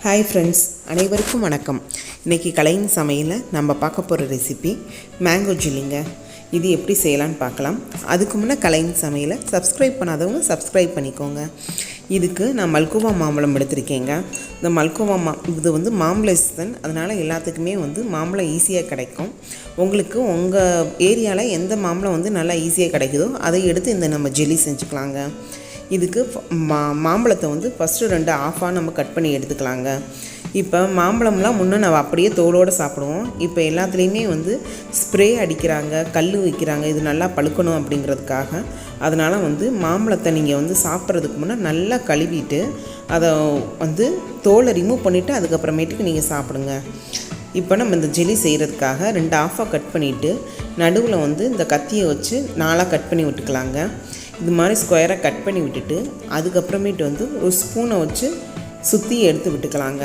Hi friends, அனைவருக்கும் வணக்கம். இன்றைக்கி கலையின் சமையலில் நம்ம பார்க்க போகிற ரெசிபி மேங்கோ ஜில்லிங்க. இது எப்படி செய்யலான்னு பார்க்கலாம். அதுக்கு முன்னே கலையின் சமையலை சப்ஸ்கிரைப் பண்ணாதவங்க சப்ஸ்கிரைப் பண்ணிக்கோங்க. இதுக்கு நான் மல்கோவா மாம்பழம் எடுத்திருக்கேங்க. இந்த மல்கோவா இது மாம்பழ சீசன், அதனால் எல்லாத்துக்குமே மாம்பழம் ஈஸியாக கிடைக்கும். உங்களுக்கு உங்கள் ஏரியாவில் எந்த மாம்பழம் நல்லா ஈஸியாக கிடைக்குதோ அதை எடுத்து இந்த நம்ம ஜெல்லி செஞ்சுக்கலாங்க. இதுக்கு மாம்பழத்தை ஃபஸ்ட்டு 2 ஆஃபாக நம்ம கட் பண்ணி எடுத்துக்கலாங்க. இப்போ மாம்பழம்லாம் முன்னே நம்ம அப்படியே தோலோடு சாப்பிடுவோம். இப்போ எல்லாத்துலேயுமே ஸ்ப்ரே அடிக்கிறாங்க, கல் வைக்கிறாங்க, இது நல்லா பழுக்கணும் அப்படிங்கிறதுக்காக. அதனால் மாம்பழத்தை நீங்கள் சாப்பிட்றதுக்கு முன்னே நல்லா கழுவிட்டு அதை தோலை ரிமூவ் பண்ணிவிட்டு அதுக்கப்புறமேட்டுக்கு நீங்கள் சாப்பிடுங்க. இப்போ நம்ம இந்த ஜெல்லி செய்கிறதுக்காக 2 ஆஃபாக கட் பண்ணிவிட்டு நடுவில் இந்த கத்தியை வச்சு 4ஆக கட் பண்ணி விட்டுக்கலாங்க. இது மாதிரி ஸ்கொயராக கட் பண்ணி விட்டுட்டு அதுக்கப்புறமேட்டு ஒரு ஸ்பூனை வச்சு சுற்றி எடுத்து விட்டுக்கலாங்க.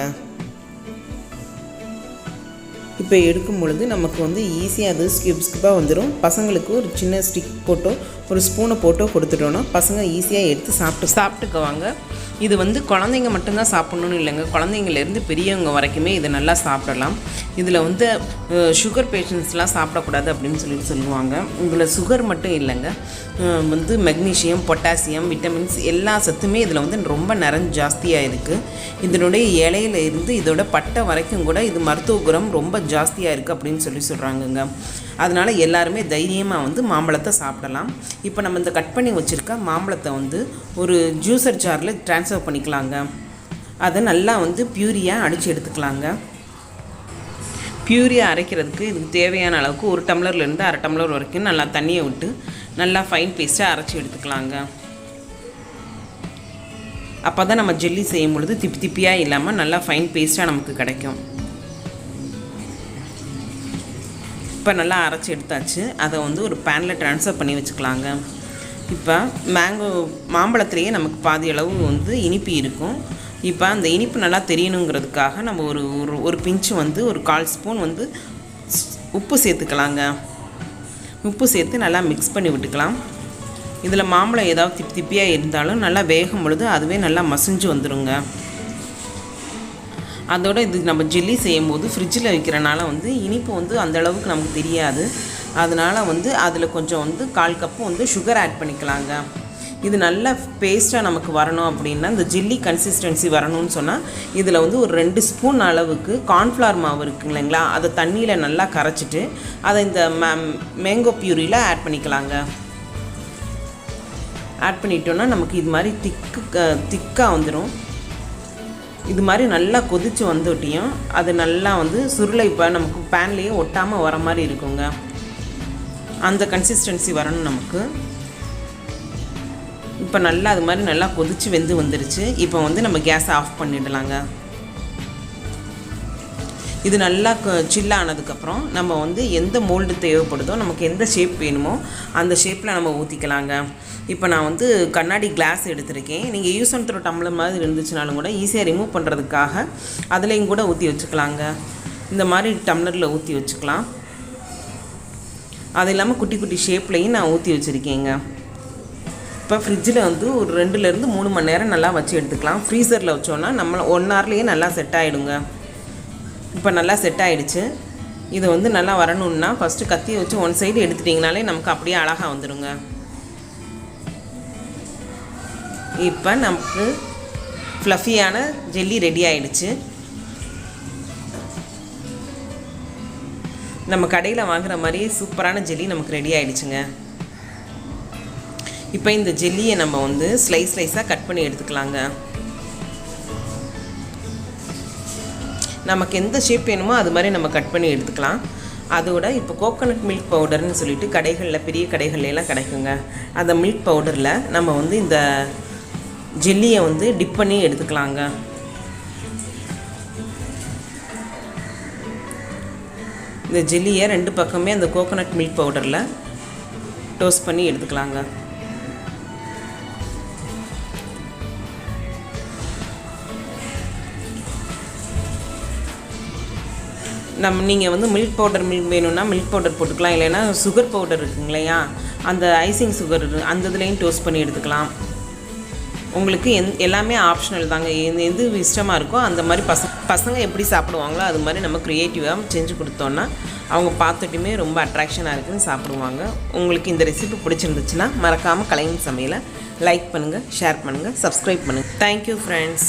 இப்போ எடுக்கும் பொழுது நமக்கு ஈஸியாக அது ஸ்கிப்பாக வந்துடும். பசங்களுக்கு ஒரு சின்ன ஸ்டிக் போட்டோ ஒரு ஸ்பூனை போட்டோ கொடுத்துட்டோன்னா பசங்க ஈஸியாக எடுத்து சாப்பிட்டுக்குவாங்க. இது குழந்தைங்க மட்டும்தான் சாப்பிட்ணுன்னு இல்லைங்க, குழந்தைங்கலேருந்து பெரியவங்க வரைக்குமே இதை நல்லா சாப்பிடலாம். இதில் சுகர் பேஷண்ட்ஸ்லாம் சாப்பிடக்கூடாது அப்படின்னு சொல்லுவாங்க. இதில் சுகர் மட்டும் இல்லைங்க, மெக்னீஷியம், பொட்டாசியம், விட்டமின்ஸ் எல்லா சத்துமே இதில் ரொம்ப ஜாஸ்தியாக இருக்குது. இதனுடைய இலையில இருந்து இதோட பட்டை வரைக்கும் கூட இது மருத்துவ குணம் ரொம்ப ஜாஸ்தியாக இருக்குது அப்படின்னு சொல்கிறாங்கங்க. அதனால் எல்லாருமே தைரியமாக மாம்பழத்தை சாப்பிடலாம். இப்போ நம்ம இந்த கட் பண்ணி வச்சுருக்க மாம்பழத்தை ஒரு ஜூஸர் ஜாரில் ட்ரான்ஸ்ஃபர் பண்ணிக்கலாங்க. அதை நல்லா பியூரியாக அடித்து எடுத்துக்கலாங்க. பியூரியாக அரைக்கிறதுக்கு இதுக்கு தேவையான அளவுக்கு 1 டம்ளர்லேருந்து 1/2 டம்ளர் வரைக்கும் நல்லா தண்ணியை விட்டு நல்லா ஃபைன் பேஸ்ட்டாக அரைச்சி எடுத்துக்கலாங்க. அப்போ தான் நம்ம ஜெல்லி செய்யும் பொழுது திப்பியாக இல்லாமல் நல்லா ஃபைன் பேஸ்ட்டாக நமக்கு கிடைக்கும். இப்போ நல்லா அரைச்சி எடுத்தாச்சு. அதை ஒரு பேனில் ட்ரான்ஸ்ஃபர் பண்ணி வச்சுக்கலாங்க. இப்போ மாம்பழத்துலேயே நமக்கு பாதி அளவு இனிப்பு இருக்கும். இப்போ அந்த இனிப்பு நல்லா தெரியணுங்கிறதுக்காக நம்ம ஒரு பிஞ்சு ஒரு 1/4 ஸ்பூன் உப்பு சேர்த்துக்கலாங்க. உப்பு சேர்த்து நல்லா மிக்ஸ் பண்ணி விட்டுக்கலாம். இதில் மாம்பழம் ஏதாவது திப்பியாக இருந்தாலும் நல்லா வேகும் பொழுது அதுவே நல்லா மசிஞ்சு வந்துடுங்க. அதோடு இது நம்ம ஜெல்லி செய்யும் போது ஃப்ரிட்ஜில் வைக்கிறனால இனிப்பு அந்தளவுக்கு நமக்கு தெரியாது. அதனால் அதில் கொஞ்சம் 1/4 கப்பு சுகர் ஆட் பண்ணிக்கலாங்க. இது நல்ல பேஸ்ட்டாக நமக்கு வரணும் அப்படின்னா, இந்த ஜெல்லி கன்சிஸ்டன்சி வரணும்னு சொன்னால் இதில் ஒரு 2 ஸ்பூன் அளவுக்கு கார்ன்ஃப்ளவர் மாவு இருக்குது இல்லைங்களா, அதை தண்ணியில் நல்லா கரைச்சிட்டு அதை இந்த மேங்கோ பியூரியில் ஆட் பண்ணிக்கலாங்க. ஆட் பண்ணிட்டோன்னா நமக்கு இது மாதிரி திக்காக வந்துடும். இது மாதிரி நல்லா கொதித்து வந்துட்டியும் அது நல்லா சுருளை இப்போ நமக்கு பேன்லேயே ஒட்டாமல் வர மாதிரி இருக்குங்க. அந்த கன்சிஸ்டன்சி வரணும் நமக்கு. இப்போ நல்லா அது மாதிரி நல்லா கொதித்து வந்துருச்சு. இப்போ நம்ம கேஸை ஆஃப் பண்ணிடலாங்க. இது நல்லா சில்லானதுக்கப்புறம் நம்ம எந்த மோல்டு தேவைப்படுதோ, நமக்கு எந்த ஷேப் வேணுமோ அந்த ஷேப்பில் நம்ம ஊற்றிக்கலாங்க. இப்போ நான் கண்ணாடி கிளாஸ் எடுத்திருக்கேன். நீங்கள் யூஸ் அண்ட் த்ரோ டம்ளர் மாதிரி இருந்துச்சுனாலும் கூட ஈஸியாக ரிமூவ் பண்ணுறதுக்காக அதுலேயும் கூட ஊற்றி வச்சுக்கலாங்க. இந்த மாதிரி டம்ளரில் ஊற்றி வச்சுக்கலாம். அது இல்லாமல் குட்டி குட்டி ஷேப்லேயும் நான் ஊற்றி வச்சுருக்கேங்க. இப்போ ஃப்ரிட்ஜில் ஒரு 2லேருந்து 3 மணி நேரம் நல்லா வச்சு எடுத்துக்கலாம். ஃப்ரீசரில் வச்சோன்னா நம்ம 1 ஹவர்லேயே நல்லா செட் ஆகிடுங்க. இப்போ நல்லா செட் ஆகிடுச்சு. இது நல்லா வரணுன்னா ஃபஸ்ட்டு கத்தியை வச்சு 1 சைடு எடுத்துட்டிங்கனாலே நமக்கு அப்படியே அழகாக வந்துடுங்க. இப்போ நமக்கு ஃப்ளஃபியான ஜெல்லி ரெடி ஆகிடுச்சு. நம்ம கடையில் வாங்குகிற மாதிரியே சூப்பரான ஜெல்லி நமக்கு ரெடி ஆகிடுச்சுங்க. இப்போ இந்த ஜெல்லியை நம்ம ஸ்லைஸாக கட் பண்ணி எடுத்துக்கலாங்க. நமக்கு எந்த ஷேப் வேணுமோ அது மாதிரி நம்ம கட் பண்ணி எடுத்துக்கலாம். அதோட இப்போ கோகோனட் மில்க் பவுடர்னு சொல்லிட்டு கடைகளில், பெரிய கடைகள்லாம் கிடைக்குங்க. அந்த மில்க் பவுடரில் நம்ம இந்த ஜெல்லியை டிப் பண்ணி எடுத்துக்கலாங்க. இந்த ஜெல்லியை 2 பக்கமே அந்த கோகோனட் மில்க் பவுடரில் டோஸ்ட் பண்ணி எடுத்துக்கலாங்க. நீங்கள் மில்க் பவுடர் வேணும்னா மில்க் பவுடர் போட்டுக்கலாம். இல்லைன்னா சுகர் பவுடர் இருக்குங்க இல்லையா, அந்த ஐசிங் சுகர் அந்த இதுலேயும் டோஸ்ட் பண்ணி எடுத்துக்கலாம். உங்களுக்கு எல்லாமே ஆப்ஷனல் தாங்க. எது இஷ்டமாக இருக்கோ அந்த மாதிரி பசங்க எப்படி சாப்பிடுவாங்களோ அது மாதிரி நம்ம க்ரியேட்டிவாக செஞ்சு கொடுத்தோன்னா அவங்க பார்த்துட்டுமே ரொம்ப அட்ராக்ஷனாக இருக்குன்னு சாப்பிடுவாங்க. உங்களுக்கு இந்த ரெசிபி பிடிச்சிருந்துச்சுன்னா மறக்காமல் கலைஞர் சமையலை லைக் பண்ணுங்கள், ஷேர் பண்ணுங்கள், சப்ஸ்கிரைப் பண்ணுங்கள். Thank you friends.